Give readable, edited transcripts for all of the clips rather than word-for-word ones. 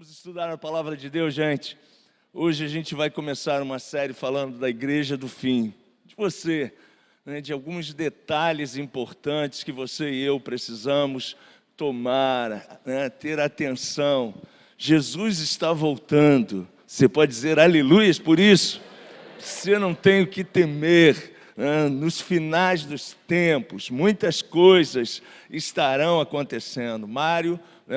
Vamos estudar a palavra de Deus, gente. Hoje a gente vai começar uma série falando da igreja do fim, de você, né, de alguns detalhes importantes que você e eu precisamos tomar, né, ter atenção. Jesus está voltando. Você pode dizer aleluias por isso? Você não tem o que temer. Nos finais dos tempos, muitas coisas estarão acontecendo.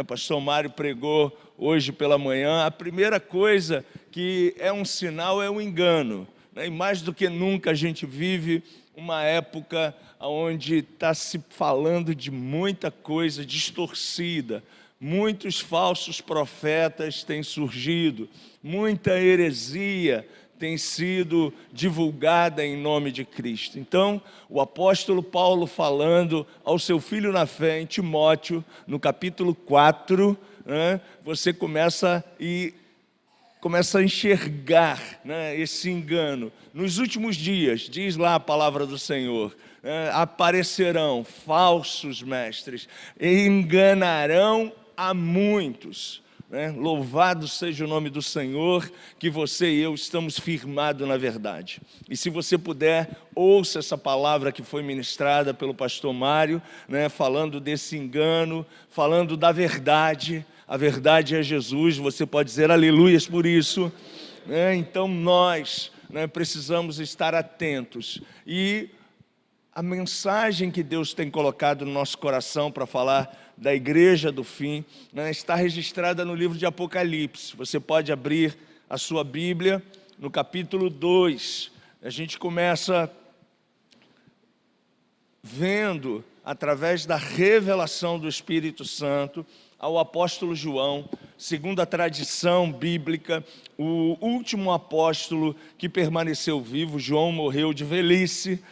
Pastor Mário pregou hoje pela manhã. A primeira coisa que é um sinal é o engano, né? E mais do que nunca a gente vive uma época onde está se falando de muita coisa distorcida. Muitos falsos profetas têm surgido, muita heresia tem sido divulgada em nome de Cristo. Então, o apóstolo Paulo falando ao seu filho na fé, em Timóteo, no capítulo 4, né, você começa a enxergar, né, esse engano. Nos últimos dias, diz lá a palavra do Senhor, aparecerão falsos mestres e enganarão a muitos. Louvado seja o nome do Senhor, que você e eu estamos firmados na verdade. E se você puder, ouça essa palavra que foi ministrada pelo pastor Mário, né, falando desse engano, falando da verdade. A verdade é Jesus, você pode dizer aleluias por isso, né? Então nós, né, precisamos estar atentos. E a mensagem que Deus tem colocado no nosso coração para falar da igreja do fim, né, está registrada no livro de Apocalipse. Você pode abrir a sua Bíblia no capítulo 2. A gente começa vendo, através da revelação do Espírito Santo, ao apóstolo João, segundo a tradição bíblica, o último apóstolo que permaneceu vivo. João morreu de velhice,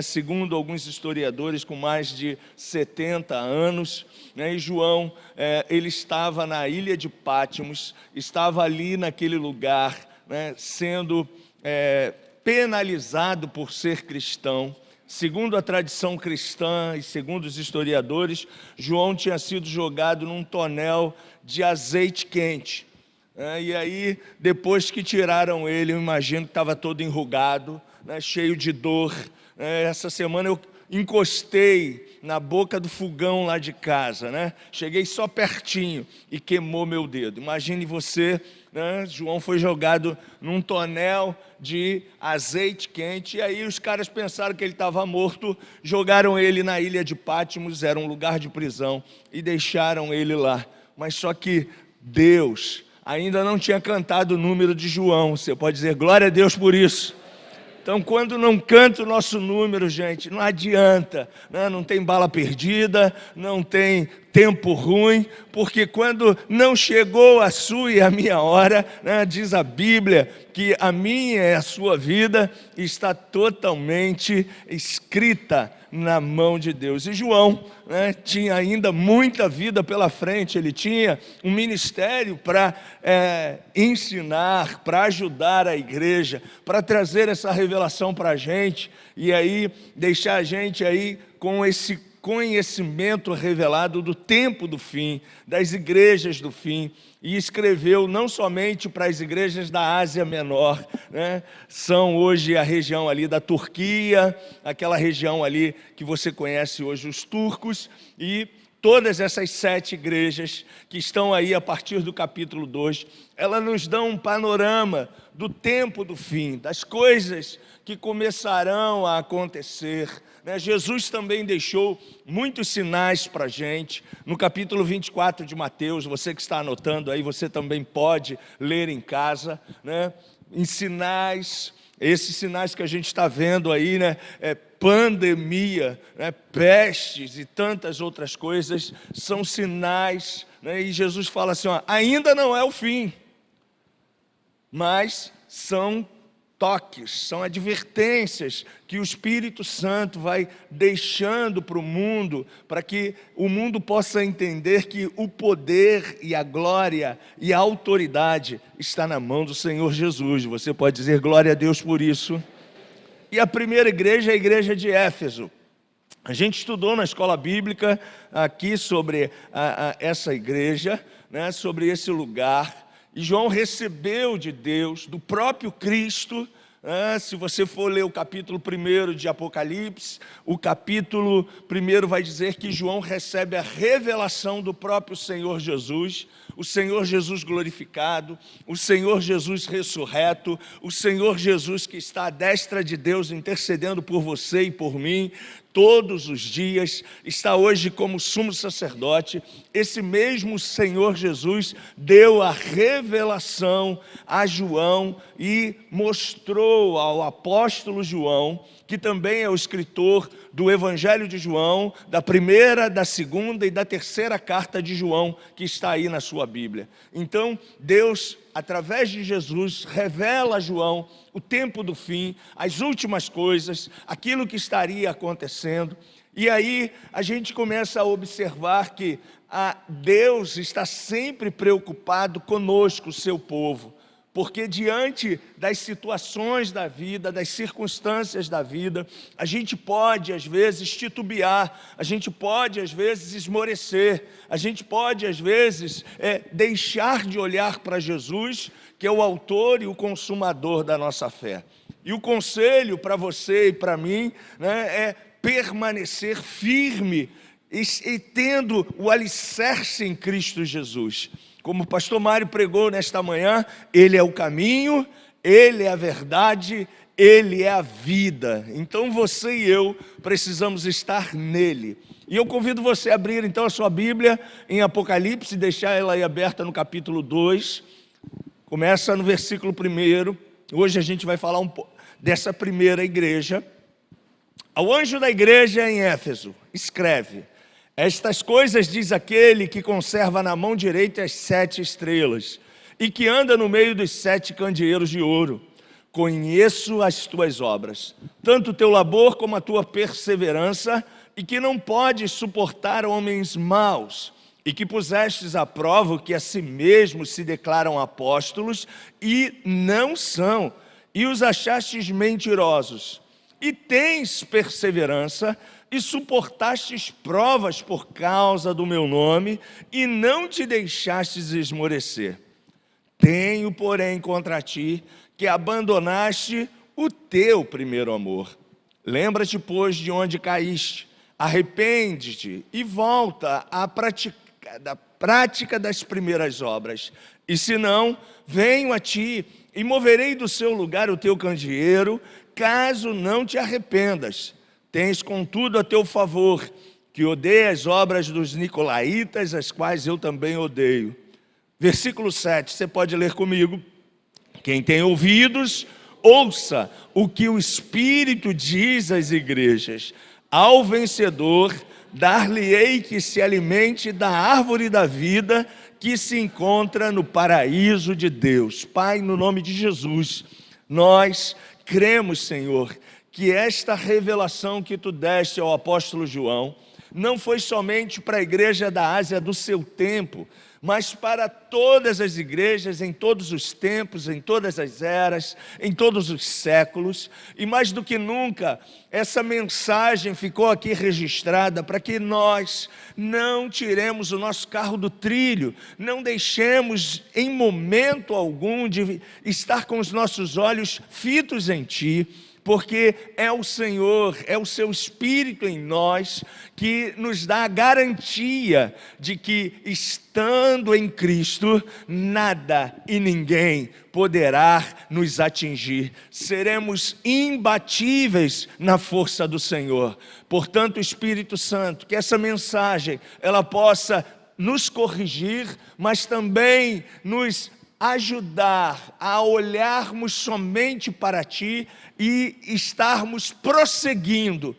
segundo alguns historiadores, com mais de 70 anos, e João, ele estava na ilha de Pátimos, estava ali naquele lugar, sendo penalizado por ser cristão. Segundo a tradição cristã e segundo os historiadores, João tinha sido jogado num tonel de azeite quente. E aí, depois que tiraram ele, eu imagino que estava todo enrugado, cheio de dor. Essa semana eu encostei na boca do fogão lá de casa, cheguei só pertinho e queimou meu dedo. Imagine você, João foi jogado num tonel de azeite quente, e aí os caras pensaram que ele estava morto, jogaram ele na ilha de Pátimos, era um lugar de prisão, e deixaram ele lá. Mas só que Deus ainda não tinha cantado o número de João. Você pode dizer glória a Deus por isso. Então, quando não canta o nosso número, gente, não adianta, não tem bala perdida, não tem tempo ruim, porque quando não chegou a sua e a minha hora, diz a Bíblia que a minha e a sua vida está totalmente escrita na mão de Deus. E João, tinha ainda muita vida pela frente, ele tinha um ministério para ensinar, para ajudar a igreja, para trazer essa revelação para a gente, e aí deixar a gente aí com esse conhecimento revelado do tempo do fim, das igrejas do fim, e escreveu não somente para as igrejas da Ásia Menor, são hoje a região ali da Turquia, aquela região ali que você conhece hoje, os turcos, e todas essas 7 igrejas que estão aí a partir do capítulo 2, elas nos dão um panorama do tempo do fim, das coisas que começarão a acontecer. Jesus também deixou muitos sinais para a gente. No capítulo 24 de Mateus, você que está anotando aí, você também pode ler em casa, em sinais, esses sinais que a gente está vendo aí, pandemia, pestes e tantas outras coisas, são sinais, e Jesus fala assim, ainda não é o fim, mas são toques, são advertências que o Espírito Santo vai deixando para o mundo, para que o mundo possa entender que o poder e a glória e a autoridade está na mão do Senhor Jesus. Você pode dizer glória a Deus por isso. E a primeira igreja é a igreja de Éfeso. A gente estudou na escola bíblica aqui sobre essa igreja, sobre esse lugar. E João recebeu de Deus, do próprio Cristo. Se você for ler o capítulo 1 de Apocalipse, o capítulo 1 vai dizer que João recebe a revelação do próprio Senhor Jesus, o Senhor Jesus glorificado, o Senhor Jesus ressurreto, o Senhor Jesus que está à destra de Deus intercedendo por você e por mim todos os dias, está hoje como sumo sacerdote. Esse mesmo Senhor Jesus deu a revelação a João e mostrou ao apóstolo João, que também é o escritor do Evangelho de João, da primeira, da segunda e da terceira carta de João, que está aí na sua Bíblia. Então, Deus, através de Jesus, revela a João o tempo do fim, as últimas coisas, aquilo que estaria acontecendo. E aí a gente começa a observar que Deus está sempre preocupado conosco, o seu povo. Porque diante das situações da vida, das circunstâncias da vida, a gente pode às vezes titubear, a gente pode às vezes esmorecer, a gente pode às vezes deixar de olhar para Jesus, que é o autor e o consumador da nossa fé. E o conselho para você e para mim, é permanecer firme e tendo o alicerce em Cristo Jesus. Como o pastor Mário pregou nesta manhã, Ele é o caminho, Ele é a verdade, Ele é a vida. Então você e eu precisamos estar nele. E eu convido você a abrir então a sua Bíblia em Apocalipse, deixar ela aí aberta no capítulo 2. Começa no versículo 1. Hoje a gente vai falar um pouco dessa primeira igreja. Ao anjo da igreja em Éfeso, escreve: estas coisas diz aquele que conserva na mão direita as 7 estrelas e que anda no meio dos 7 candeeiros de ouro. Conheço as tuas obras, tanto o teu labor como a tua perseverança, e que não podes suportar homens maus, e que pusestes à prova que a si mesmos se declaram apóstolos e não são, e os achastes mentirosos. E tens perseverança, e suportastes provas por causa do meu nome, e não te deixastes esmorecer. Tenho, porém, contra ti, que abandonaste o teu primeiro amor. Lembra-te, pois, de onde caíste, arrepende-te e volta à prática das primeiras obras. E se não, venho a ti e moverei do seu lugar o teu candeeiro, caso não te arrependas. Tens, contudo, a teu favor, que odeia as obras dos nicolaítas, as quais eu também odeio. Versículo 7, você pode ler comigo. Quem tem ouvidos, ouça o que o Espírito diz às igrejas. Ao vencedor, dar-lhe-ei que se alimente da árvore da vida, que se encontra no paraíso de Deus. Pai, no nome de Jesus, nós cremos, Senhor, que esta revelação que tu deste ao apóstolo João não foi somente para a igreja da Ásia do seu tempo, mas para todas as igrejas, em todos os tempos, em todas as eras, em todos os séculos. E mais do que nunca, essa mensagem ficou aqui registrada para que nós não tiremos o nosso carro do trilho, não deixemos em momento algum de estar com os nossos olhos fitos em Ti, porque é o Senhor, é o Seu Espírito em nós que nos dá a garantia de que, estando em Cristo, nada e ninguém poderá nos atingir. Seremos imbatíveis na força do Senhor. Portanto, Espírito Santo, que essa mensagem ela possa nos corrigir, mas também nos ajudar a olharmos somente para Ti e estarmos prosseguindo,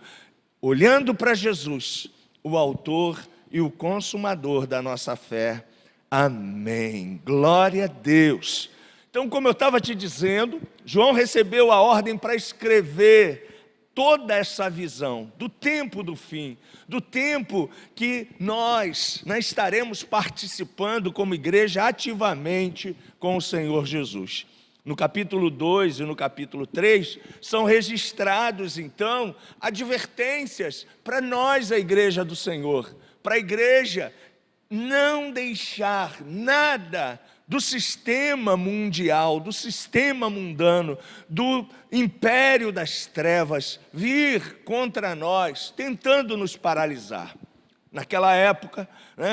olhando para Jesus, o autor e o consumador da nossa fé. Amém. Glória a Deus. Então, como eu estava te dizendo, João recebeu a ordem para escrever toda essa visão do tempo do fim, do tempo que nós estaremos participando como igreja ativamente com o Senhor Jesus. No capítulo 2 e no capítulo 3, são registrados, então, advertências para nós, a igreja do Senhor, para a igreja não deixar nada do sistema mundial, do sistema mundano, do império das trevas vir contra nós, tentando nos paralisar. Naquela época,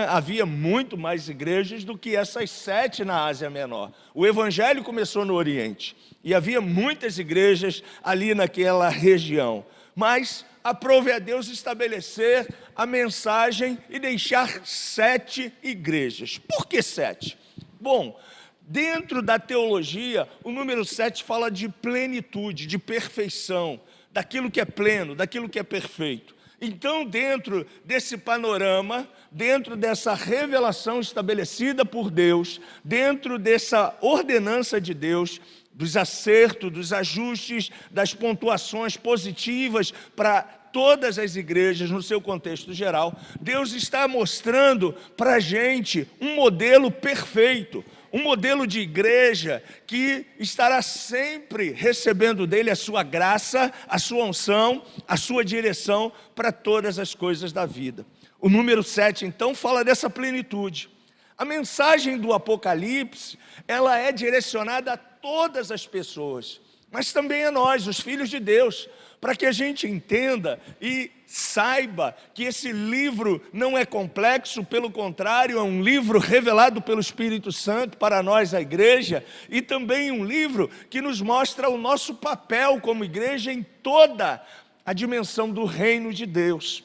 havia muito mais igrejas do que essas 7 na Ásia Menor. O evangelho começou no Oriente e havia muitas igrejas ali naquela região. Mas aprove a Deus estabelecer a mensagem e deixar 7 igrejas. Por que 7? Bom, dentro da teologia, o número 7 fala de plenitude, de perfeição, daquilo que é pleno, daquilo que é perfeito. Então, dentro desse panorama, dentro dessa revelação estabelecida por Deus, dentro dessa ordenança de Deus, dos acertos, dos ajustes, das pontuações positivas para todas as igrejas no seu contexto geral, Deus está mostrando para a gente um modelo perfeito, um modelo de igreja que estará sempre recebendo dele a sua graça, a sua unção, a sua direção para todas as coisas da vida. O número 7, então, fala dessa plenitude. A mensagem do Apocalipse, ela é direcionada a todas as pessoas, mas também a nós, os filhos de Deus, para que a gente entenda e saiba que esse livro não é complexo, pelo contrário, é um livro revelado pelo Espírito Santo para nós, a igreja, e também um livro que nos mostra o nosso papel como igreja em toda a dimensão do reino de Deus.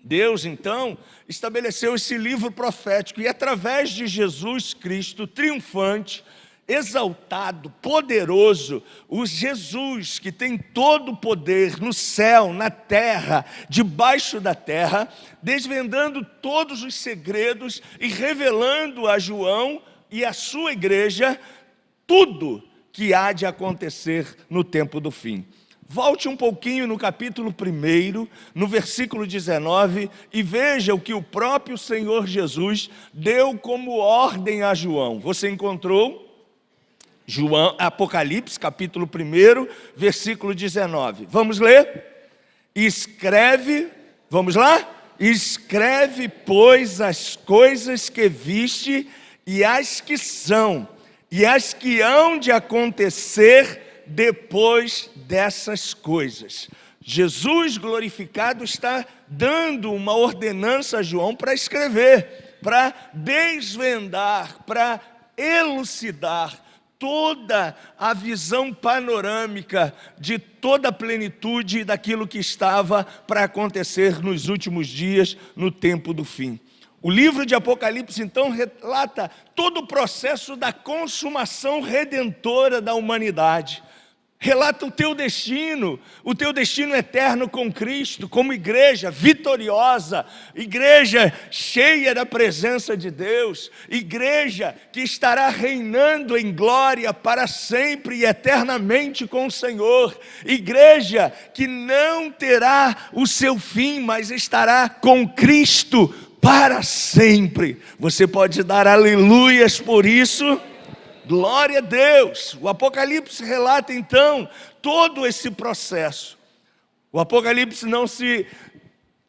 Deus, então, estabeleceu esse livro profético e através de Jesus Cristo, triunfante, exaltado, poderoso, o Jesus que tem todo o poder no céu, na terra, debaixo da terra, desvendando todos os segredos e revelando a João e a sua igreja tudo que há de acontecer no tempo do fim. Volte um pouquinho no capítulo 1, no versículo 19, e veja o que o próprio Senhor Jesus deu como ordem a João. Você encontrou? João, Apocalipse, capítulo 1, versículo 19. Vamos ler? Escreve, vamos lá? Escreve, pois, as coisas que viste e as que são, e as que hão de acontecer depois dessas coisas. Jesus glorificado está dando uma ordenança a João para escrever, para desvendar, para elucidar toda a visão panorâmica de toda a plenitude daquilo que estava para acontecer nos últimos dias, no tempo do fim. O livro de Apocalipse, então, relata todo o processo da consumação redentora da humanidade. Relata o teu destino eterno com Cristo, como igreja vitoriosa, igreja cheia da presença de Deus, igreja que estará reinando em glória para sempre e eternamente com o Senhor, igreja que não terá o seu fim, mas estará com Cristo para sempre. Você pode dar aleluias por isso? Glória a Deus! O Apocalipse relata então todo esse processo. O Apocalipse não se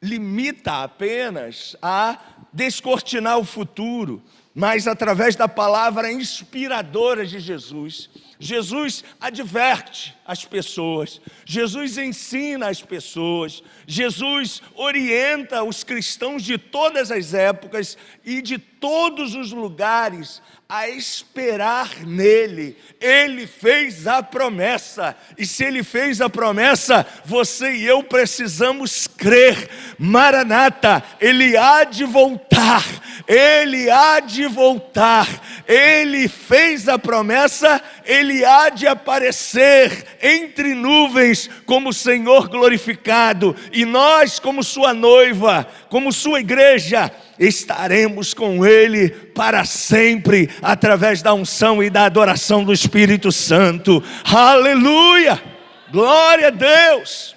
limita apenas a descortinar o futuro, mas através da palavra inspiradora de Jesus. Jesus adverte as pessoas, Jesus ensina as pessoas, Jesus orienta os cristãos de todas as épocas e de todos os lugares a esperar nele. Ele fez a promessa, e se ele fez a promessa, você e eu precisamos crer. Maranata, ele há de voltar, ele há de voltar, ele fez a promessa, ele há de aparecer entre nuvens como Senhor glorificado, e nós, como sua noiva, como sua igreja, estaremos com ele para sempre, através da unção e da adoração do Espírito Santo. Aleluia! Glória a Deus!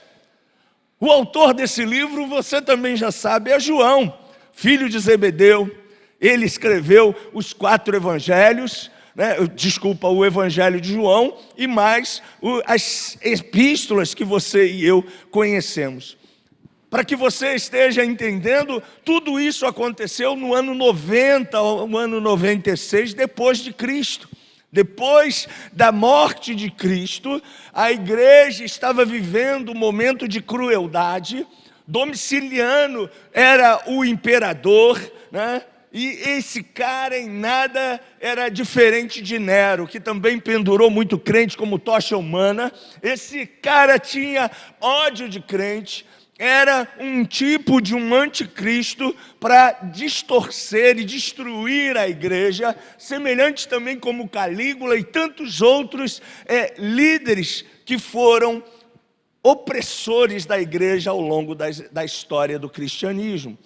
O autor desse livro, você também já sabe, é João, filho de Zebedeu. Ele escreveu os 4 evangelhos, o evangelho de João e mais as epístolas que você e eu conhecemos. Para que você esteja entendendo, tudo isso aconteceu no ano 90, no ano 96, depois de Cristo. Depois da morte de Cristo, a igreja estava vivendo um momento de crueldade. Domiciliano era o imperador, né? E esse cara em nada era diferente de Nero, que também pendurou muito crente como tocha humana. Esse cara tinha ódio de crente, era um tipo de um anticristo para distorcer e destruir a igreja, semelhante também como Calígula e tantos outros líderes que foram opressores da igreja ao longo da história do cristianismo.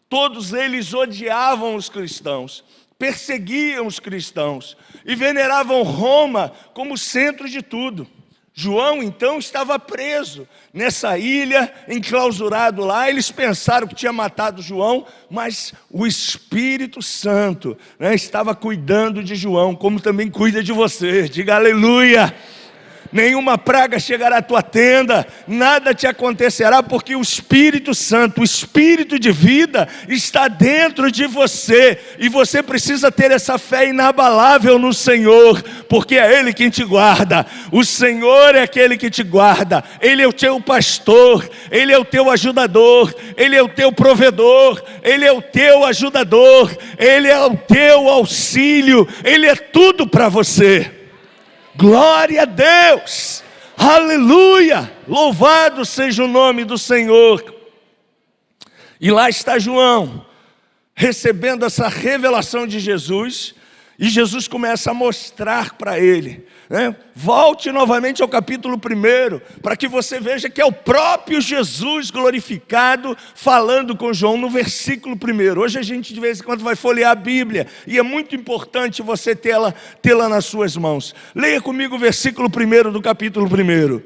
Todos eles odiavam os cristãos, perseguiam os cristãos e veneravam Roma como centro de tudo. João, então, estava preso nessa ilha, enclausurado lá. Eles pensaram que tinha matado João, mas o Espírito Santo, né, estava cuidando de João, como também cuida de você. Diga aleluia! Nenhuma praga chegará à tua tenda, nada te acontecerá, porque o Espírito Santo, o Espírito de vida, está dentro de você, e você precisa ter essa fé inabalável no Senhor, porque é Ele quem te guarda. O Senhor é aquele que te guarda, Ele é o teu pastor, Ele é o teu ajudador, Ele é o teu provedor, Ele é o teu ajudador, Ele é o teu auxílio, Ele é tudo para você. Glória a Deus, aleluia, louvado seja o nome do Senhor. E lá está João, recebendo essa revelação de Jesus, e Jesus começa a mostrar para ele, né? Volte novamente ao capítulo 1, para que você veja que é o próprio Jesus glorificado falando com João no versículo 1. Hoje a gente de vez em quando vai folhear a Bíblia, e é muito importante você tê-la nas suas mãos. Leia comigo o versículo 1 do capítulo 1.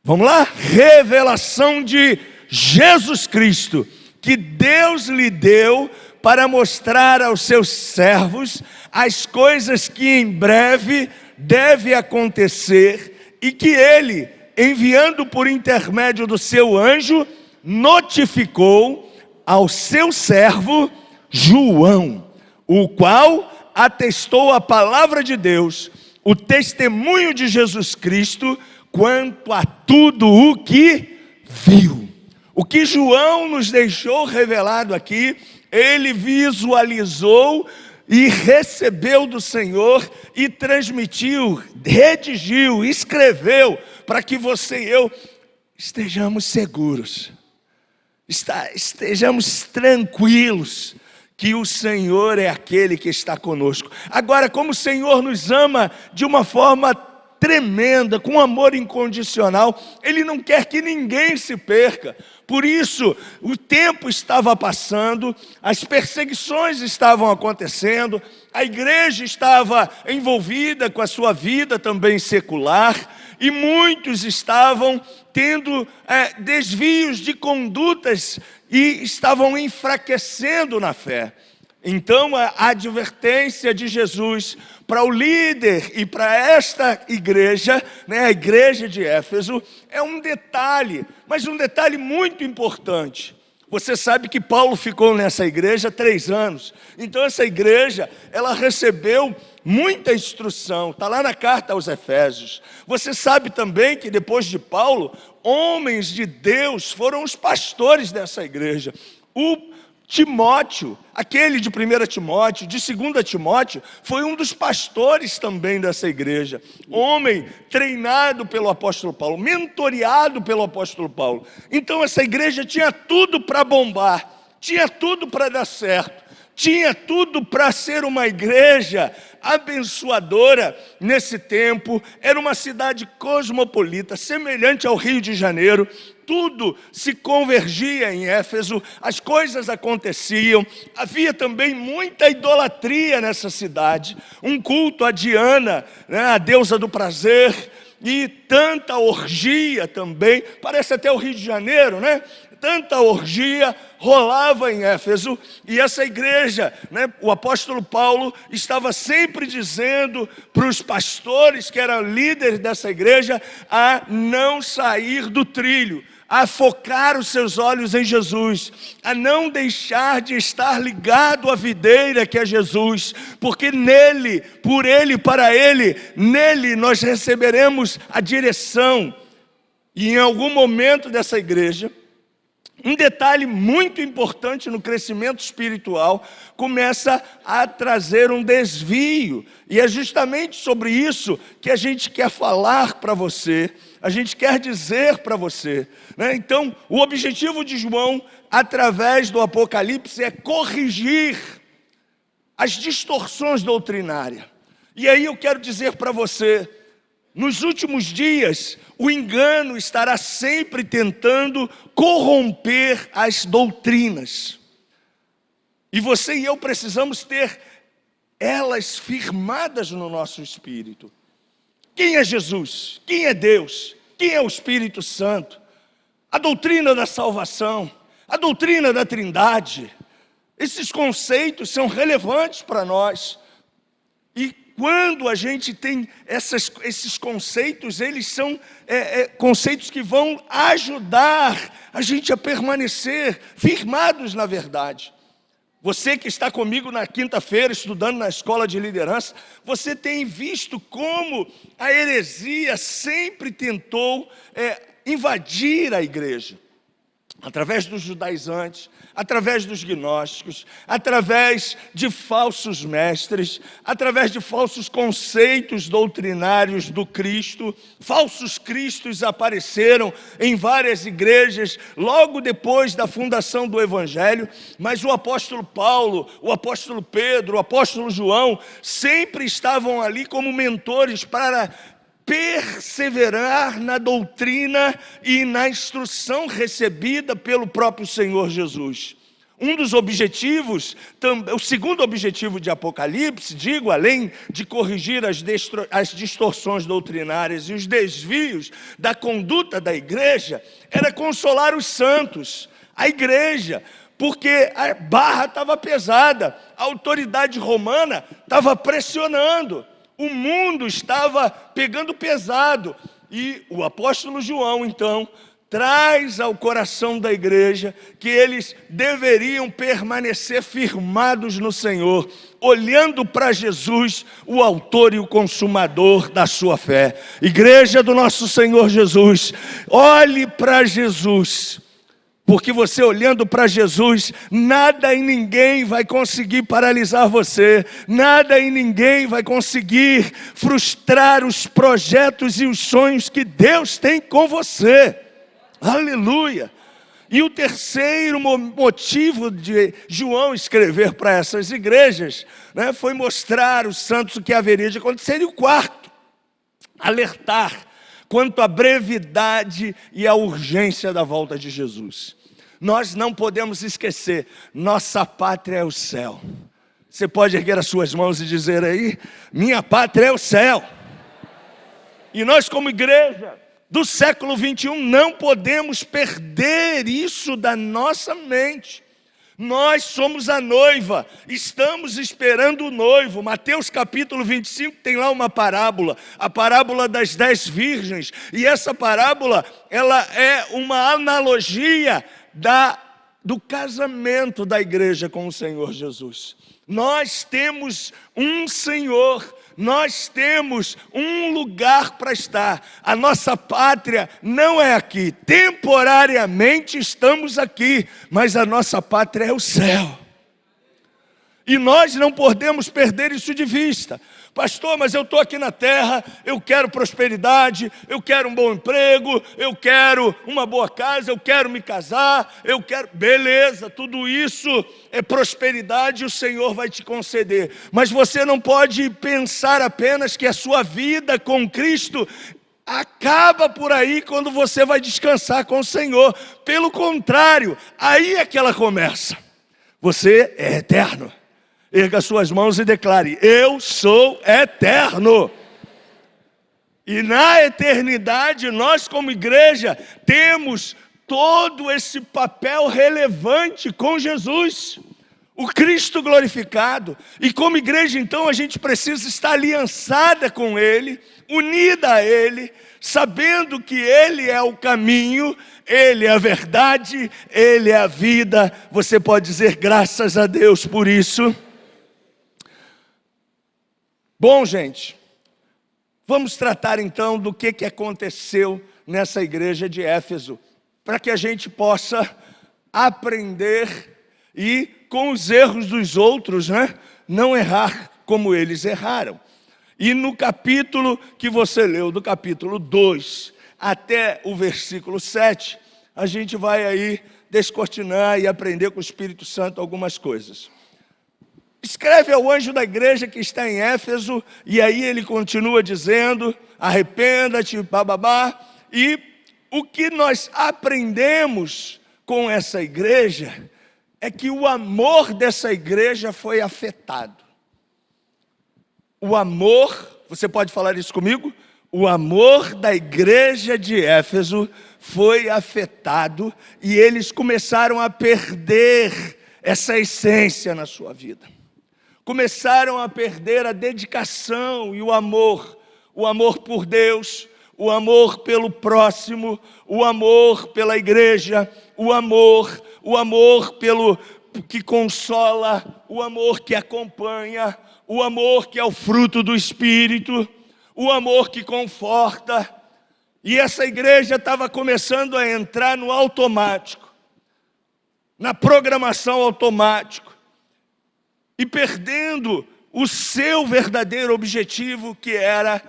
Vamos lá? Revelação de Jesus Cristo, que Deus lhe deu para mostrar aos seus servos as coisas que em breve deve acontecer, e que ele, enviando por intermédio do seu anjo, notificou ao seu servo João, o qual atestou a palavra de Deus, o testemunho de Jesus Cristo, quanto a tudo o que viu. O que João nos deixou revelado aqui, ele visualizou e recebeu do Senhor e transmitiu, redigiu, escreveu, para que você e eu estejamos seguros, estejamos tranquilos, que o Senhor é aquele que está conosco. Agora, como o Senhor nos ama de uma forma tremenda, com amor incondicional, Ele não quer que ninguém se perca. Por isso, o tempo estava passando, as perseguições estavam acontecendo, a igreja estava envolvida com a sua vida também secular, e muitos estavam tendo desvios de condutas e estavam enfraquecendo na fé. Então a advertência de Jesus para o líder e para esta igreja, né, a igreja de Éfeso, é um detalhe, mas um detalhe muito importante. Você sabe que Paulo ficou nessa igreja 3 anos, então essa igreja, ela recebeu muita instrução, está lá na carta aos Efésios. Você sabe também que depois de Paulo, homens de Deus foram os pastores dessa igreja. O Timóteo, aquele de 1 Timóteo, de 2 Timóteo, foi um dos pastores também dessa igreja. Homem treinado pelo apóstolo Paulo, mentoreado pelo apóstolo Paulo. Então essa igreja tinha tudo para bombar, tinha tudo para dar certo, tinha tudo para ser uma igreja abençoadora nesse tempo. Era uma cidade cosmopolita, semelhante ao Rio de Janeiro. Tudo se convergia em Éfeso, as coisas aconteciam. Havia também muita idolatria nessa cidade, um culto a Diana, né, a deusa do prazer, e tanta orgia também. Parece até o Rio de Janeiro, né? Tanta orgia rolava em Éfeso, e essa igreja, né, o apóstolo Paulo estava sempre dizendo para os pastores que eram líderes dessa igreja a não sair do trilho, a focar os seus olhos em Jesus, a não deixar de estar ligado à videira que é Jesus, porque nele, por ele, para ele, nele nós receberemos a direção. E em algum momento dessa igreja, um detalhe muito importante no crescimento espiritual começa a trazer um desvio. E é justamente sobre isso que a gente quer falar para você, a gente quer dizer para você, né? Então, o objetivo de João, através do Apocalipse, é corrigir as distorções doutrinárias. E aí eu quero dizer para você, nos últimos dias, o engano estará sempre tentando corromper as doutrinas. E você e eu precisamos ter elas firmadas no nosso espírito. Quem é Jesus? Quem é Deus? Quem é o Espírito Santo? A doutrina da salvação, a doutrina da Trindade. Esses conceitos são relevantes para nós. E quando a gente tem esses conceitos, eles são conceitos que vão ajudar a gente a permanecer firmados na verdade. Você que está comigo na quinta-feira, estudando na escola de liderança, você tem visto como a heresia sempre tentou invadir a igreja. Através dos judaizantes, através dos gnósticos, através de falsos mestres, através de falsos conceitos doutrinários do Cristo. Falsos cristos apareceram em várias igrejas logo depois da fundação do Evangelho, mas o apóstolo Paulo, o apóstolo Pedro, o apóstolo João sempre estavam ali como mentores para perseverar na doutrina e na instrução recebida pelo próprio Senhor Jesus. Um dos objetivos, o segundo objetivo de Apocalipse, além de corrigir as distorções doutrinárias e os desvios da conduta da igreja, era consolar os santos, a igreja, porque a barra estava pesada, a autoridade romana estava pressionando. O mundo estava pegando pesado. E o apóstolo João, então, traz ao coração da igreja que eles deveriam permanecer firmados no Senhor, olhando para Jesus, o autor e o consumador da sua fé. Igreja do nosso Senhor Jesus, olhe para Jesus. Porque você olhando para Jesus, nada e ninguém vai conseguir paralisar você, nada e ninguém vai conseguir frustrar os projetos e os sonhos que Deus tem com você. Aleluia! E o terceiro motivo de João escrever para essas igrejas, né, foi mostrar aos santos o que haveria de acontecer. E o quarto, alertar quanto à brevidade e à urgência da volta de Jesus. Nós não podemos esquecer, nossa pátria é o céu. Você pode erguer as suas mãos e dizer aí, minha pátria é o céu. E nós como igreja do século 21 não podemos perder isso da nossa mente. Nós somos a noiva, estamos esperando o noivo. Mateus capítulo 25 tem lá uma parábola, a parábola das 10 virgens. E essa parábola, ela é uma analogia do casamento da igreja com o Senhor Jesus. Nós temos um Senhor, nós temos um lugar para estar. A nossa pátria não é aqui. Temporariamente estamos aqui, mas a nossa pátria é o céu. E nós não podemos perder isso de vista. Pastor, mas eu estou aqui na terra, eu quero prosperidade, eu quero um bom emprego, eu quero uma boa casa, eu quero me casar, eu quero... Beleza, tudo isso é prosperidade e o Senhor vai te conceder. Mas você não pode pensar apenas que a sua vida com Cristo acaba por aí quando você vai descansar com o Senhor. Pelo contrário, aí é que ela começa. Você é eterno. Erga suas mãos e declare, eu sou eterno. E na eternidade, nós como igreja, temos todo esse papel relevante com Jesus. o Cristo glorificado. E como igreja, então, a gente precisa estar aliançada com Ele, unida a Ele, sabendo que Ele é o caminho, Ele é a verdade, Ele é a vida. Você pode dizer graças a Deus por isso. Bom, gente, vamos tratar então do que aconteceu nessa igreja de Éfeso, para que a gente possa aprender e, com os erros dos outros, não errar como eles erraram. E no capítulo que você leu, do capítulo 2 até o versículo 7, a gente vai aí descortinar e aprender com o Espírito Santo algumas coisas. Escreve ao anjo da igreja que está em Éfeso, e aí ele continua dizendo, arrependa-te, bababá. E o que nós aprendemos com essa igreja é que o amor dessa igreja foi afetado. O amor, você pode falar isso comigo? O amor da igreja de Éfeso foi afetado e eles começaram a perder essa essência na sua vida. Começaram a perder a dedicação e o amor por Deus, o amor pelo próximo, o amor pela igreja, o amor pelo que consola, o amor que acompanha, o amor que é o fruto do Espírito, o amor que conforta. E essa igreja estava começando a entrar no automático, na programação automática, e perdendo o seu verdadeiro objetivo, que era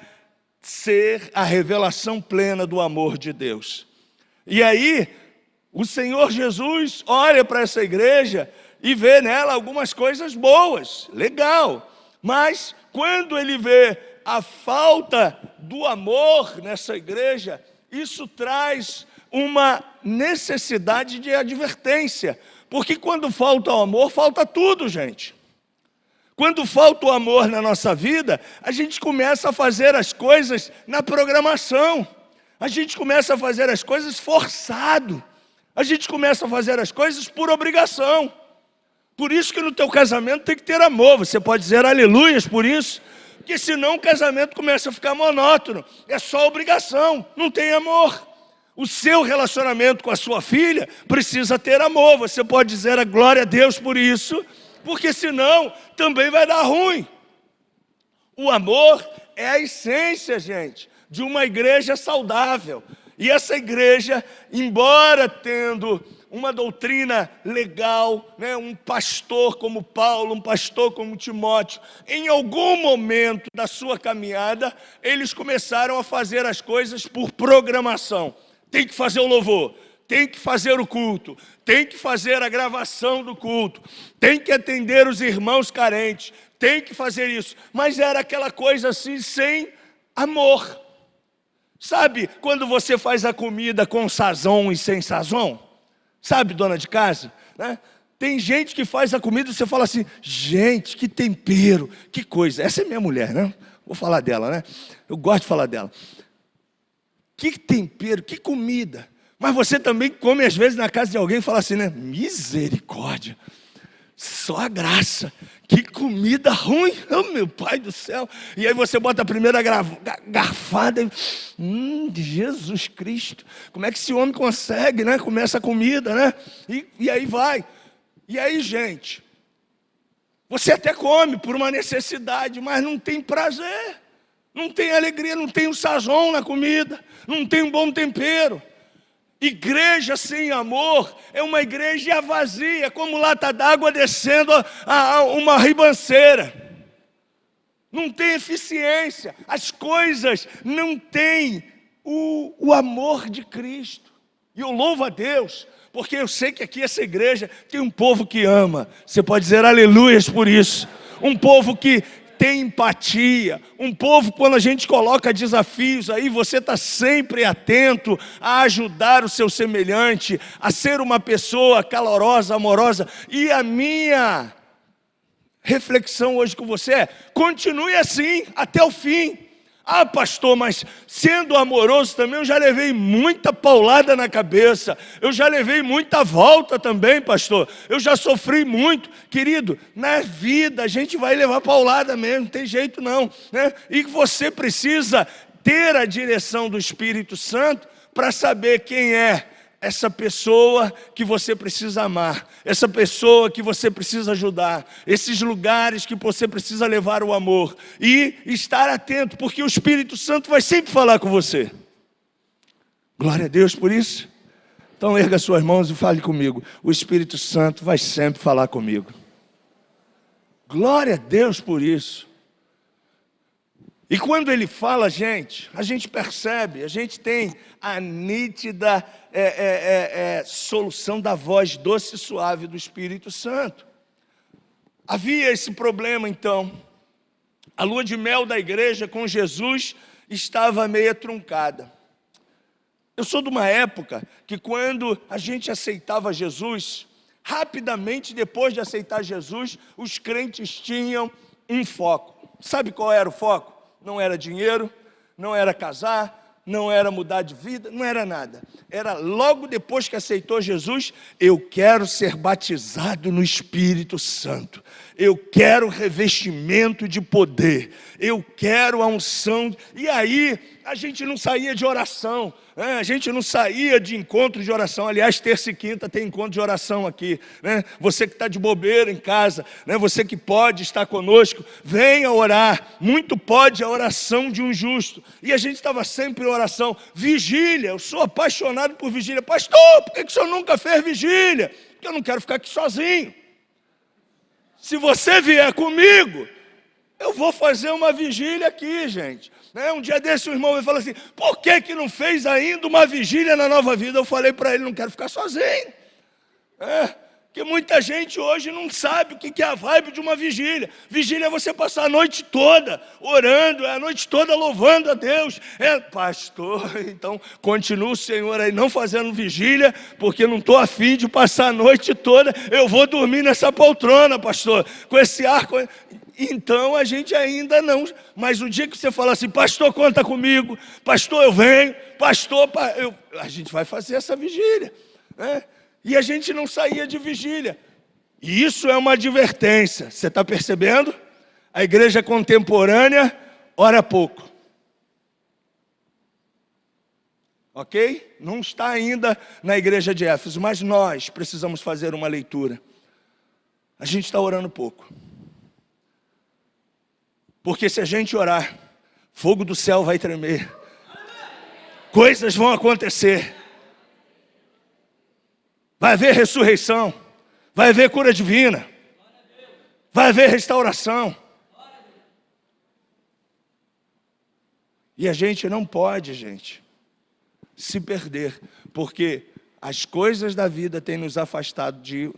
ser a revelação plena do amor de Deus. E aí, o Senhor Jesus olha para essa igreja e vê nela algumas coisas boas, legal. Mas quando ele vê a falta do amor nessa igreja, isso traz uma necessidade de advertência. Porque quando falta o amor, falta tudo, gente. Quando falta o amor na nossa vida, a gente começa a fazer as coisas na programação. A gente começa a fazer as coisas forçado. A gente começa a fazer as coisas por obrigação. Por isso que no teu casamento tem que ter amor. Você pode dizer aleluias por isso. Porque senão o casamento começa a ficar monótono. É só obrigação, não tem amor. O seu relacionamento com a sua filha precisa ter amor. Você pode dizer a glória a Deus por isso. Porque senão também vai dar ruim. O amor é a essência, gente, de uma igreja saudável. E essa igreja, embora tendo uma doutrina legal, um pastor como Paulo, um pastor como Timóteo, em algum momento da sua caminhada, eles começaram a fazer as coisas por programação. Tem que fazer o louvor, tem que fazer o culto, tem que fazer a gravação do culto, tem que atender os irmãos carentes, tem que fazer isso. Mas era aquela coisa assim, sem amor. Sabe quando você faz a comida com sazon e sem sazon? Sabe, dona de casa? Tem gente que faz a comida e você fala assim, gente, que tempero, que coisa. Essa é minha mulher, Vou falar dela, Eu gosto de falar dela. Que tempero, que comida. Mas você também come às vezes na casa de alguém e fala assim, misericórdia, só a graça, que comida ruim, meu pai do céu. E aí você bota a primeira garfada e, Jesus Cristo, como é que esse homem consegue, comer essa comida, E aí vai. E aí, gente, você até come por uma necessidade, mas não tem prazer, não tem alegria, não tem um sazon na comida, não tem um bom tempero. Igreja sem amor é uma igreja vazia, como lata d'água descendo a uma ribanceira. Não tem eficiência, as coisas não têm o amor de Cristo. E eu louvo a Deus, porque eu sei que aqui essa igreja tem um povo que ama. Você pode dizer aleluias por isso. Um povo que tem empatia, um povo, quando a gente coloca desafios aí, você está sempre atento a ajudar o seu semelhante, a ser uma pessoa calorosa, amorosa. E a minha reflexão hoje com você é, continue assim até o fim. Ah, pastor, mas sendo amoroso também, eu já levei muita paulada na cabeça, eu já levei muita volta também, pastor, eu já sofri muito. Querido, na vida a gente vai levar paulada mesmo, não tem jeito não, né? E você precisa ter a direção do Espírito Santo para saber quem é essa pessoa que você precisa amar, essa pessoa que você precisa ajudar, esses lugares que você precisa levar o amor, e estar atento, porque o Espírito Santo vai sempre falar com você. Glória a Deus por isso. Então erga suas mãos e fale comigo: o Espírito Santo vai sempre falar comigo. Glória a Deus por isso. E quando ele fala, a gente percebe, a gente tem a nítida solução da voz doce e suave do Espírito Santo. Havia esse problema então. A lua de mel da igreja com Jesus estava meio truncada. Eu sou de uma época que quando a gente aceitava Jesus, rapidamente depois de aceitar Jesus, os crentes tinham um foco. Sabe qual era o foco? Não era dinheiro, não era casar, não era mudar de vida, não era nada. Era logo depois que aceitou Jesus: eu quero ser batizado no Espírito Santo, eu quero revestimento de poder, eu quero a unção. E aí a gente não saía de oração, né? A gente não saía de encontro de oração. Aliás, terça e quinta tem encontro de oração aqui, né? Você que está de bobeira em casa, né? Você que pode estar conosco, venha orar. Muito pode a oração de um justo. E a gente estava sempre em oração. Vigília, eu sou apaixonado por vigília. Pastor, por que o senhor nunca fez vigília? Porque eu não quero ficar aqui sozinho. Se você vier comigo, eu vou fazer uma vigília aqui, gente. Um dia desse o irmão me falou assim: por que não fez ainda uma vigília na Nova Vida? Eu falei para ele: não quero ficar sozinho. Porque muita gente hoje não sabe o que é a vibe de uma vigília. Vigília é você passar a noite toda orando, a noite toda louvando a Deus. Pastor, então continua o Senhor aí não fazendo vigília, porque não estou afim de passar a noite toda. Eu vou dormir nessa poltrona, pastor, com esse ar. Então a gente ainda não, mas o dia que você fala assim: pastor, conta comigo, pastor, eu venho, pastor, a gente vai fazer essa vigília, né? E a gente não saía de vigília. E isso é uma advertência, você está percebendo? A igreja contemporânea ora pouco, ok? Não está ainda na igreja de Éfeso, mas nós precisamos fazer uma leitura. A gente está orando pouco. Porque se a gente orar, fogo do céu vai tremer, coisas vão acontecer, vai haver ressurreição, vai haver cura divina, vai haver restauração. E a gente não pode, se perder, porque as coisas da vida têm nos afastado de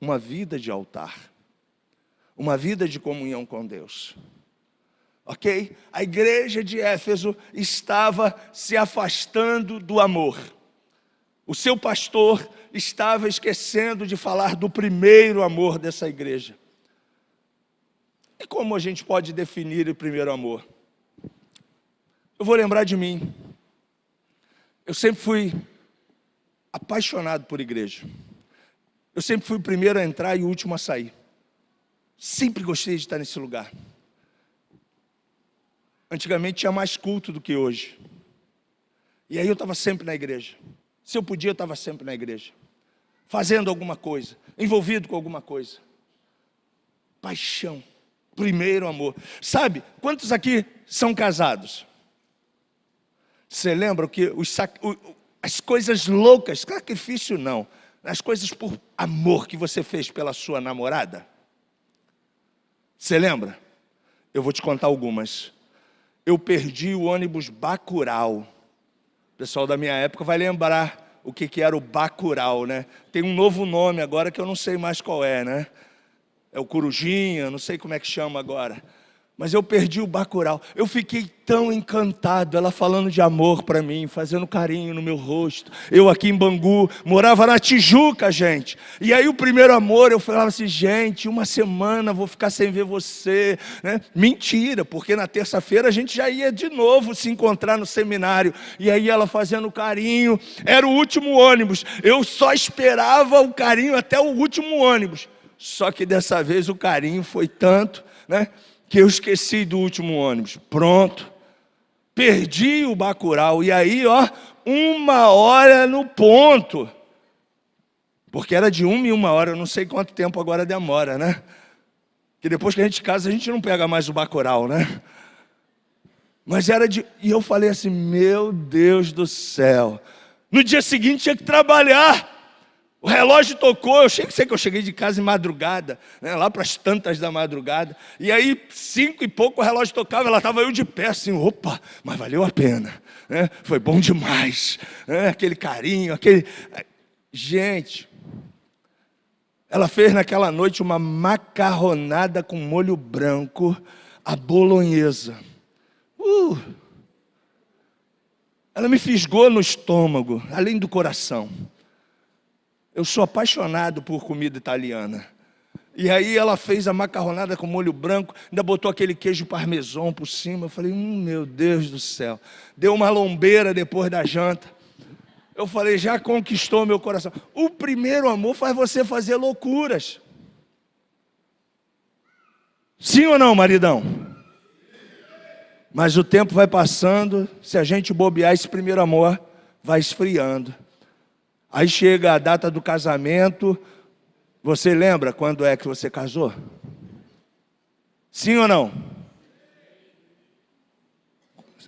uma vida de altar, uma vida de comunhão com Deus, ok? A igreja de Éfeso estava se afastando do amor. O seu pastor estava esquecendo de falar do primeiro amor dessa igreja. E como a gente pode definir o primeiro amor? Eu vou lembrar de mim. Eu sempre fui apaixonado por igreja. Eu sempre fui o primeiro a entrar e o último a sair. Sempre gostei de estar nesse lugar. Antigamente tinha mais culto do que hoje. E aí eu estava sempre na igreja. Se eu podia, eu estava sempre na igreja. Fazendo alguma coisa, envolvido com alguma coisa. Paixão, primeiro amor. Sabe, quantos aqui são casados? Você lembra que as coisas loucas, sacrifício não, as coisas por amor que você fez pela sua namorada? Você lembra? Eu vou te contar algumas. Eu perdi o ônibus Bacurau. O pessoal da minha época vai lembrar o que era o Bacurau, né? Tem um novo nome agora que eu não sei mais qual é, né? É o Corujinha, não sei como é que chama agora. Mas eu perdi o Bacurau. Eu fiquei tão encantado, ela falando de amor para mim, fazendo carinho no meu rosto. Eu aqui em Bangu, morava na Tijuca, gente. E aí o primeiro amor, eu falava assim, gente, uma semana vou ficar sem ver você, né? Mentira, porque na terça-feira a gente já ia de novo se encontrar no seminário. E aí ela fazendo carinho, era o último ônibus. Eu só esperava o carinho até o último ônibus. Só que dessa vez o carinho foi tanto, né, que eu esqueci do último ônibus. Pronto. Perdi o Bacurau. E aí, 1 hora no ponto. Porque era de 1 em 1 hora. Eu não sei quanto tempo agora demora, né? Que depois que a gente casa, a gente não pega mais o Bacurau, né? Mas era de... E eu falei assim, meu Deus do céu. No dia seguinte tinha que trabalhar. O relógio tocou, eu sei que eu cheguei de casa em madrugada, né, lá para as tantas da madrugada, e aí 5 e pouco o relógio tocava, ela estava eu de pé assim, opa, mas valeu a pena, né, foi bom demais, né, aquele carinho, Gente, ela fez naquela noite uma macarronada com molho branco, à bolonhesa. Ela me fisgou no estômago, além do coração. Eu sou apaixonado por comida italiana. E aí ela fez a macarronada com molho branco, ainda botou aquele queijo parmesão por cima. Eu falei, meu Deus do céu. Deu uma lombeira depois da janta. Eu falei, já conquistou meu coração. O primeiro amor faz você fazer loucuras. Sim ou não, maridão? Mas o tempo vai passando, se a gente bobear, esse primeiro amor vai esfriando. Aí chega a data do casamento. Você lembra quando é que você casou? Sim ou não?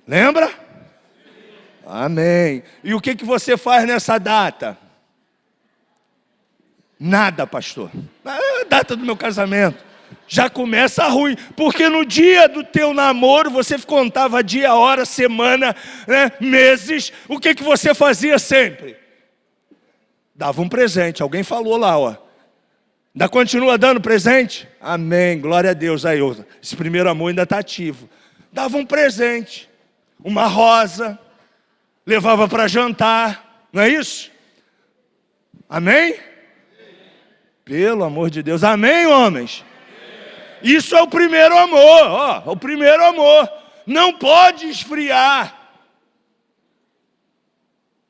Lembra? Amém. E o que você faz nessa data? Nada, pastor. É a data do meu casamento. Já começa ruim, porque no dia do teu namoro, você contava dia, hora, semana, né, meses. O que você fazia sempre? Dava um presente, alguém falou lá, ainda continua dando presente? Amém, glória a Deus. Aí, esse primeiro amor ainda está ativo. Dava um presente, uma rosa, levava para jantar, não é isso? Amém? Pelo amor de Deus, amém, homens? Isso é o primeiro amor, o primeiro amor. Não pode esfriar.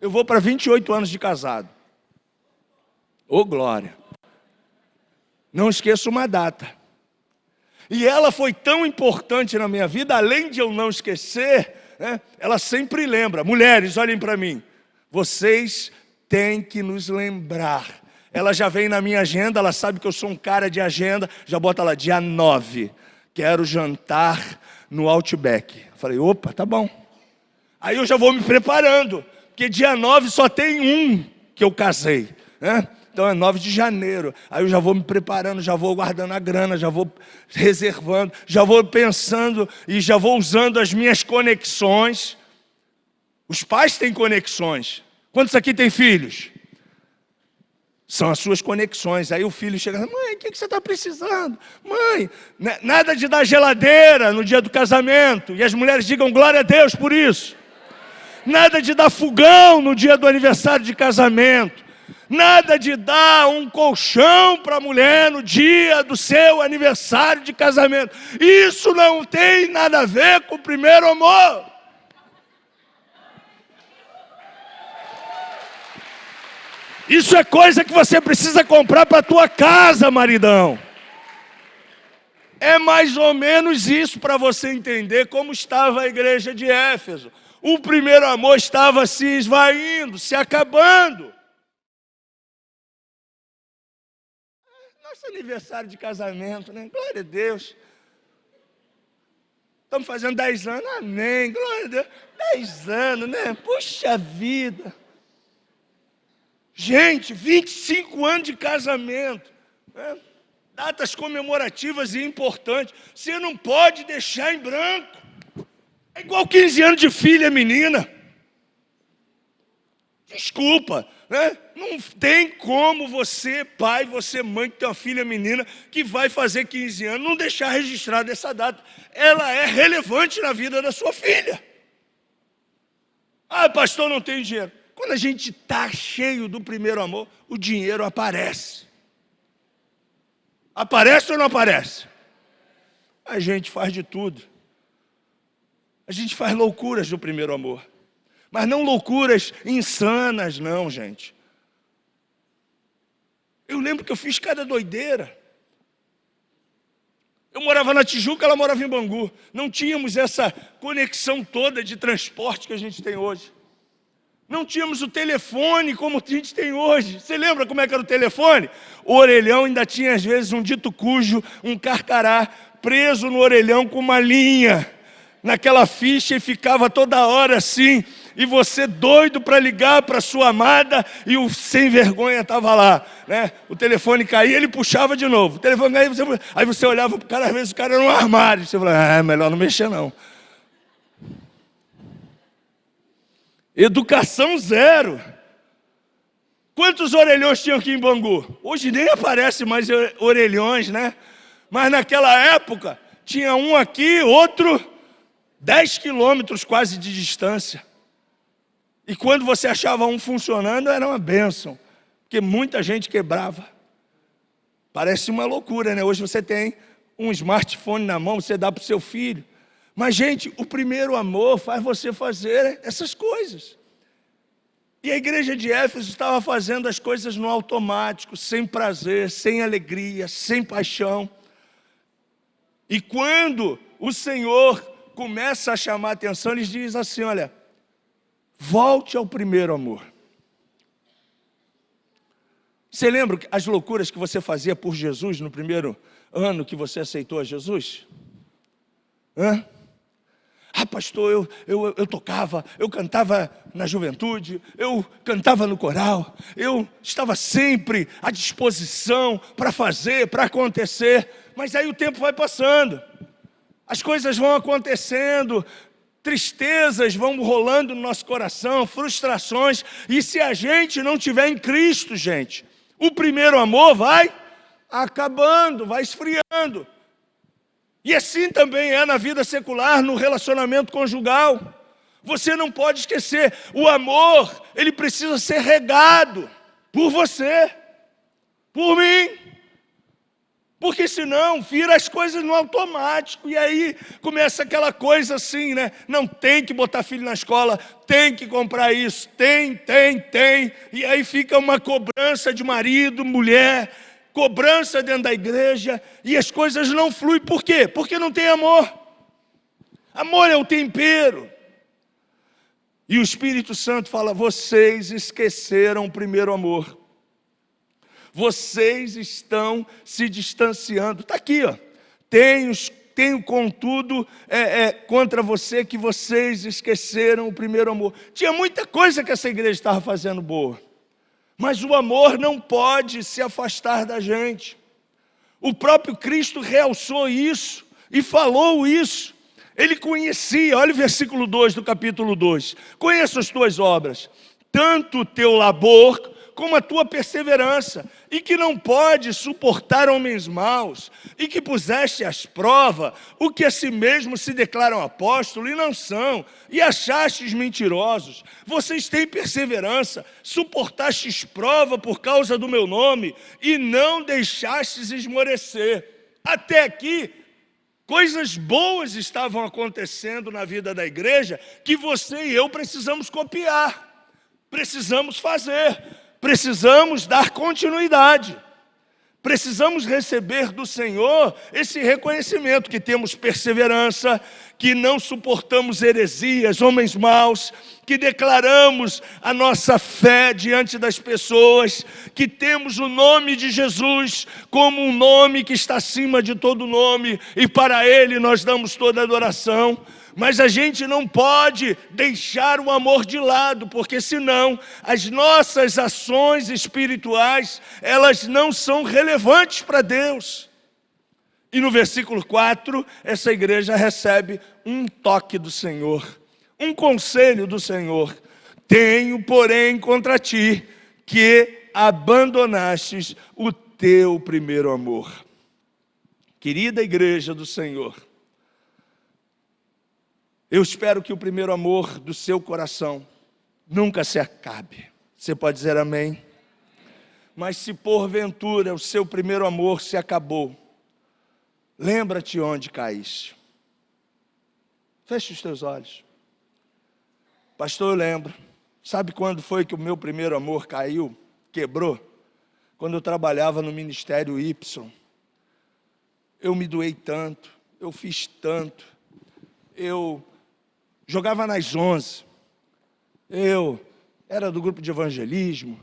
Eu vou para 28 anos de casado. Ô glória. Não esqueço uma data. E ela foi tão importante na minha vida, além de eu não esquecer, né, ela sempre lembra. Mulheres, olhem para mim. Vocês têm que nos lembrar. Ela já vem na minha agenda, ela sabe que eu sou um cara de agenda. Já bota lá, dia 9. Quero jantar no Outback. Falei, opa, tá bom. Aí eu já vou me preparando. Porque dia 9 só tem um que eu casei, né? Então é 9 de janeiro, aí eu já vou me preparando, já vou guardando a grana, já vou reservando, já vou pensando e já vou usando as minhas conexões. Os pais têm conexões. Quantos aqui têm filhos? São as suas conexões. Aí o filho chega, mãe, o que você está precisando? Mãe, nada de dar geladeira no dia do casamento. E as mulheres digam glória a Deus por isso. Nada de dar fogão no dia do aniversário de casamento. Nada de dar um colchão para a mulher no dia do seu aniversário de casamento. Isso não tem nada a ver com o primeiro amor. Isso é coisa que você precisa comprar para a tua casa, maridão. É mais ou menos isso para você entender como estava a igreja de Éfeso. O primeiro amor estava se esvaindo, se acabando. Nosso aniversário de casamento, né? Glória a Deus. Estamos fazendo 10 anos, amém, glória a Deus. 10 anos, né? Puxa vida. Gente, 25 anos de casamento, né? Datas comemorativas e importantes. Você não pode deixar em branco. É igual 15 anos de filha, menina. Desculpa, né? Não tem como você, pai, você, mãe, que tem uma filha menina que vai fazer 15 anos, não deixar registrada essa data. Ela é relevante na vida da sua filha. Ah, pastor, não tenho dinheiro. Quando a gente está cheio do primeiro amor, o dinheiro aparece. Aparece ou não aparece? A gente faz de tudo. A gente faz loucuras do primeiro amor. Mas não loucuras insanas, não, gente. Eu lembro que eu fiz cada doideira. Eu morava na Tijuca, ela morava em Bangu. Não tínhamos essa conexão toda de transporte que a gente tem hoje. Não tínhamos o telefone como a gente tem hoje. Você lembra como é que era o telefone? O orelhão ainda tinha, às vezes, um dito cujo, um carcará, preso no orelhão com uma linha naquela ficha e ficava toda hora assim. E você doido para ligar para sua amada e o sem vergonha estava lá, né? O telefone caía, ele puxava de novo. O telefone caía, aí você olhava para o cara, às vezes o cara era um armário. Você falava, melhor não mexer não. Educação zero. Quantos orelhões tinham aqui em Bangu? Hoje nem aparece mais orelhões, né? Mas naquela época, tinha um aqui, outro 10 quilômetros quase de distância. E quando você achava um funcionando, era uma bênção, porque muita gente quebrava. Parece uma loucura, né? Hoje você tem um smartphone na mão, você dá para o seu filho. Mas, gente, o primeiro amor faz você fazer essas coisas. E a igreja de Éfeso estava fazendo as coisas no automático, sem prazer, sem alegria, sem paixão. E quando o Senhor começa a chamar a atenção, ele diz assim, olha, volte ao primeiro amor. Você lembra as loucuras que você fazia por Jesus no primeiro ano que você aceitou a Jesus? Ah, pastor, eu tocava, eu cantava na juventude, eu cantava no coral, eu estava sempre à disposição para fazer, para acontecer. Mas aí o tempo vai passando, as coisas vão acontecendo, tristezas vão rolando no nosso coração, frustrações. E se a gente não tiver em Cristo, gente, o primeiro amor vai acabando, vai esfriando. E assim também é na vida secular, no relacionamento conjugal. Você não pode esquecer, o amor, ele precisa ser regado por você, por mim. Porque senão vira as coisas no automático. E aí começa aquela coisa assim, né? Não tem que botar filho na escola, tem que comprar isso, tem. E aí fica uma cobrança de marido, mulher, cobrança dentro da igreja, e as coisas não fluem. Por quê? Porque não tem amor. Amor é o tempero. E o Espírito Santo fala, vocês esqueceram o primeiro amor. Vocês estão se distanciando. Está aqui, ó. Tenho contudo contra você que vocês esqueceram o primeiro amor. Tinha muita coisa que essa igreja estava fazendo boa. Mas o amor não pode se afastar da gente. O próprio Cristo realçou isso e falou isso. Ele conhecia, olha o versículo 2 do capítulo 2. Conheço as tuas obras, tanto o teu labor como a tua perseverança, e que não pode suportar homens maus, e que puseste às provas o que a si mesmo se declaram apóstolos e não são, e achastes mentirosos. Vocês têm perseverança, suportastes prova por causa do meu nome, e não deixastes esmorecer. Até aqui, coisas boas estavam acontecendo na vida da igreja, que você e eu precisamos copiar, precisamos fazer. Precisamos dar continuidade. Precisamos receber do Senhor esse reconhecimento que temos perseverança, que não suportamos heresias, homens maus, que declaramos a nossa fé diante das pessoas, que temos o nome de Jesus como um nome que está acima de todo nome, e para Ele nós damos toda a adoração. Mas a gente não pode deixar o amor de lado, porque senão as nossas ações espirituais, elas não são relevantes para Deus. E no versículo 4, essa igreja recebe um toque do Senhor, um conselho do Senhor. Tenho, porém, contra ti, que abandonastes o teu primeiro amor. Querida igreja do Senhor, eu espero que o primeiro amor do seu coração nunca se acabe. Você pode dizer amém? Mas se porventura o seu primeiro amor se acabou, lembra-te onde caíste. Feche os teus olhos. Pastor, eu lembro. Sabe quando foi que o meu primeiro amor caiu, quebrou? Quando eu trabalhava no Ministério Y. Eu me doei tanto, eu fiz tanto, eu jogava nas 11, eu era do grupo de evangelismo,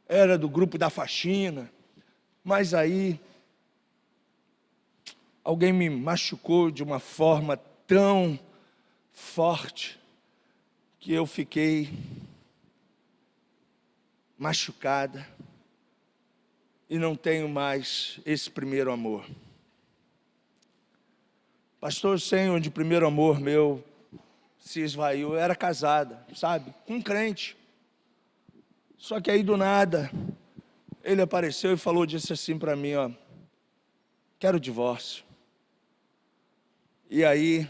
era do grupo da faxina, mas aí alguém me machucou de uma forma tão forte que eu fiquei machucada e não tenho mais esse primeiro amor. Pastor, eu sei onde o primeiro amor meu se esvaiu. Eu era casada, sabe, com um crente. Só que aí do nada, ele apareceu e disse assim para mim, ó, quero divórcio. E aí,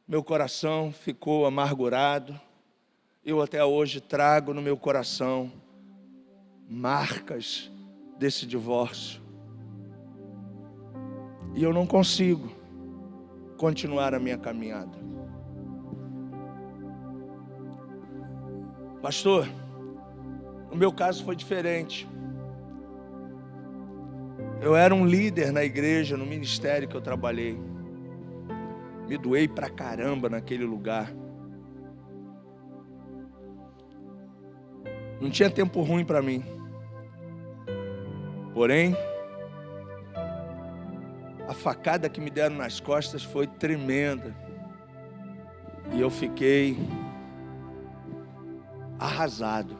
meu coração ficou amargurado. Eu até hoje trago no meu coração marcas desse divórcio. E eu não consigo continuar a minha caminhada. Pastor, o meu caso foi diferente. Eu era um líder na igreja, no ministério que eu trabalhei. Me doei pra caramba naquele lugar. Não tinha tempo ruim para mim. Porém, a facada que me deram nas costas foi tremenda. E eu fiquei arrasado.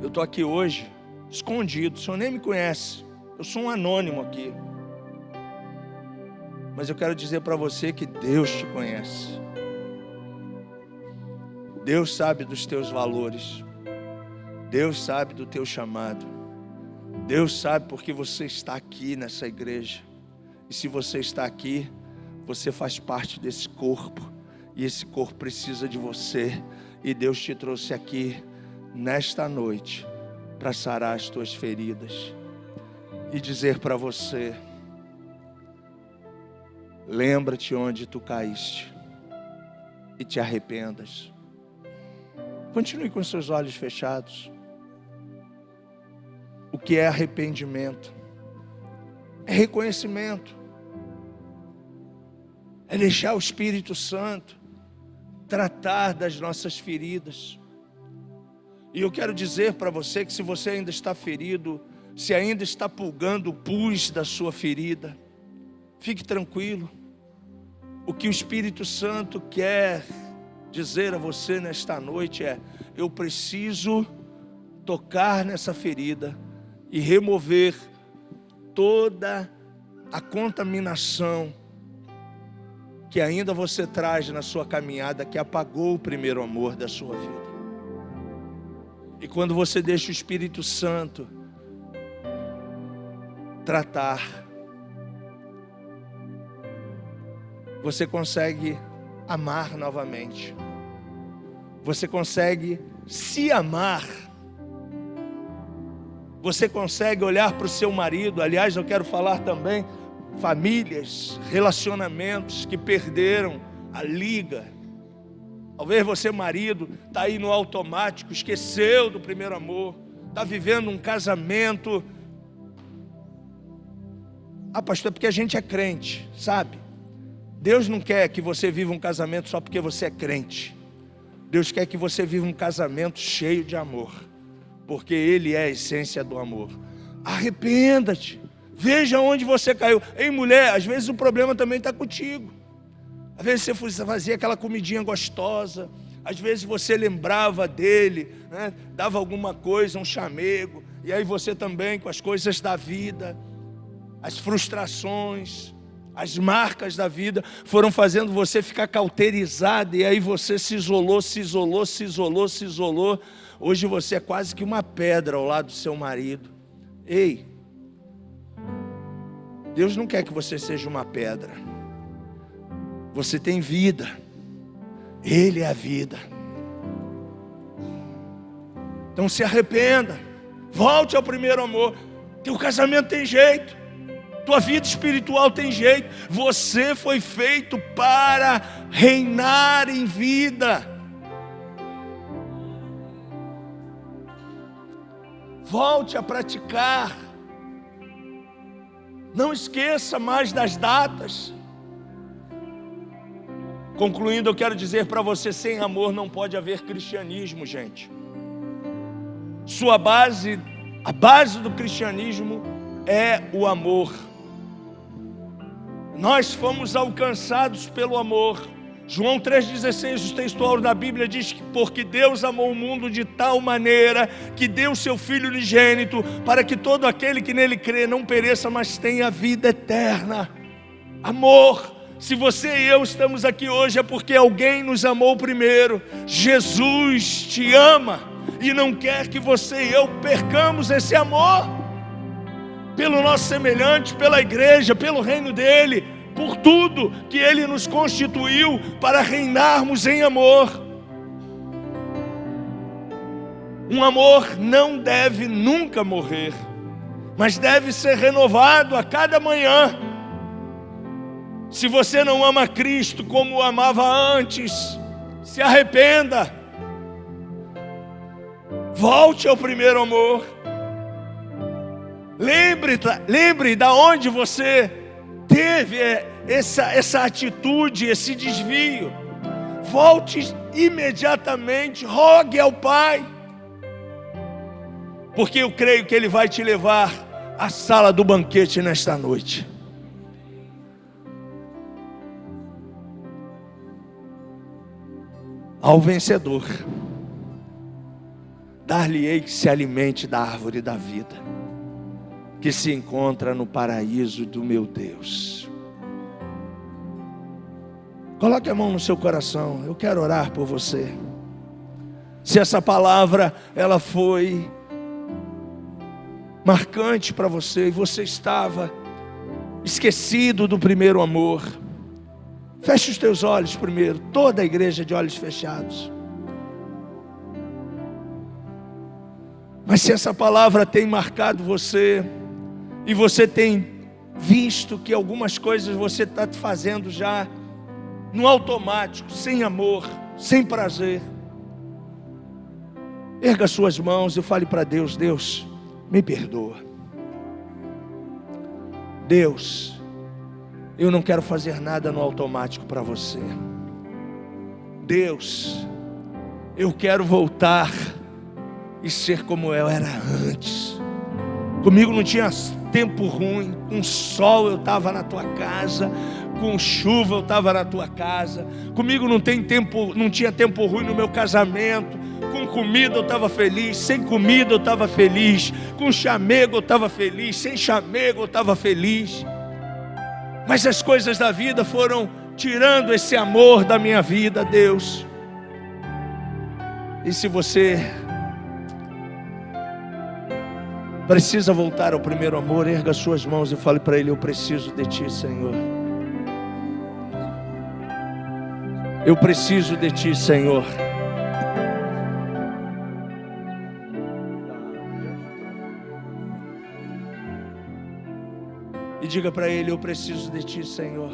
Eu estou aqui hoje, escondido. O senhor nem me conhece. Eu sou um anônimo aqui. Mas eu quero dizer para você que Deus te conhece. Deus sabe dos teus valores. Deus sabe do teu chamado. Deus sabe porque você está aqui nessa igreja. E se você está aqui, você faz parte desse corpo. E esse corpo precisa de você. E Deus te trouxe aqui nesta noite para sarar as tuas feridas. E dizer para você: lembra-te onde tu caíste. E te arrependas. Continue com seus olhos fechados. O que é arrependimento? É reconhecimento. É deixar o Espírito Santo tratar das nossas feridas. E eu quero dizer para você que se você ainda está ferido, se ainda está pulgando o pus da sua ferida, fique tranquilo. O que o Espírito Santo quer dizer a você nesta noite é: eu preciso tocar nessa ferida e remover toda a contaminação que ainda você traz na sua caminhada, que apagou o primeiro amor da sua vida. E quando você deixa o Espírito Santo tratar, você consegue amar novamente. Você consegue se amar. Você consegue olhar para o seu marido. Aliás, eu quero falar também famílias, relacionamentos que perderam a liga. Talvez você, marido, está aí no automático, esqueceu do primeiro amor, está vivendo um casamento. Ah, pastor, é porque a gente é crente, sabe? Deus não quer que você viva um casamento só porque você é crente. Deus quer que você viva um casamento cheio de amor, porque Ele é a essência do amor. Arrependa-te. Veja onde você caiu. Ei, mulher, às vezes o problema também está contigo. Às vezes você fazia aquela comidinha gostosa. Às vezes você lembrava dele, né? Dava alguma coisa, um chamego. E aí você também com as coisas da vida, as frustrações, As marcas da vida foram fazendo você ficar cauterizado, e aí você se isolou, se isolou, se isolou, se isolou. Hoje você é quase que uma pedra ao lado do seu marido. Ei, Deus não quer que você seja uma pedra. Você tem vida. Ele é a vida. Então se arrependa. Volte ao primeiro amor. Teu casamento tem jeito. Tua vida espiritual tem jeito. Você foi feito para reinar em vida. Volte a praticar. Não esqueça mais das datas. Concluindo, eu quero dizer para você, sem amor não pode haver cristianismo, gente. A base do cristianismo é o amor. Nós fomos alcançados pelo amor. João 3,16, o textual da Bíblia diz que porque Deus amou o mundo de tal maneira que deu o seu Filho unigênito, para que todo aquele que nele crê não pereça, mas tenha vida eterna. Amor. Se você e eu estamos aqui hoje é porque alguém nos amou primeiro. Jesus te ama e não quer que você e eu percamos esse amor. Pelo nosso semelhante, pela igreja, pelo reino dele, por tudo que ele nos constituiu para reinarmos em amor. Um amor não deve nunca morrer, mas deve ser renovado a cada manhã. Se você não ama Cristo como o amava antes, se arrependa. Volte ao primeiro amor. Lembre da onde você teve essa atitude, esse desvio. Volte imediatamente, rogue ao Pai. Porque eu creio que Ele vai te levar à sala do banquete nesta noite. Ao vencedor, dar-lhe-ei que se alimente da árvore da vida, que se encontra no paraíso do meu Deus. Coloque a mão no seu coração, eu quero orar por você. Se essa palavra ela foi marcante para você e você estava esquecido do primeiro amor, feche os teus olhos primeiro, toda a igreja de olhos fechados. Mas se essa palavra tem marcado você, e você tem visto que algumas coisas você está fazendo já no automático, sem amor, sem prazer, erga suas mãos e fale para Deus: Deus, me perdoa. Deus, eu não quero fazer nada no automático para você. Deus, eu quero voltar e ser como eu era antes. Comigo não tinha tempo ruim, com sol eu estava na tua casa, com chuva eu estava na tua casa. Comigo não tinha tempo ruim no meu casamento. Com comida eu estava feliz, sem comida eu estava feliz, com chamego eu estava feliz, sem chamego eu estava feliz. Mas as coisas da vida foram tirando esse amor da minha vida, Deus. E se você precisa voltar ao primeiro amor, erga suas mãos e fale para Ele: eu preciso de Ti, Senhor. Eu preciso de Ti, Senhor. E diga para Ele: eu preciso de Ti, Senhor.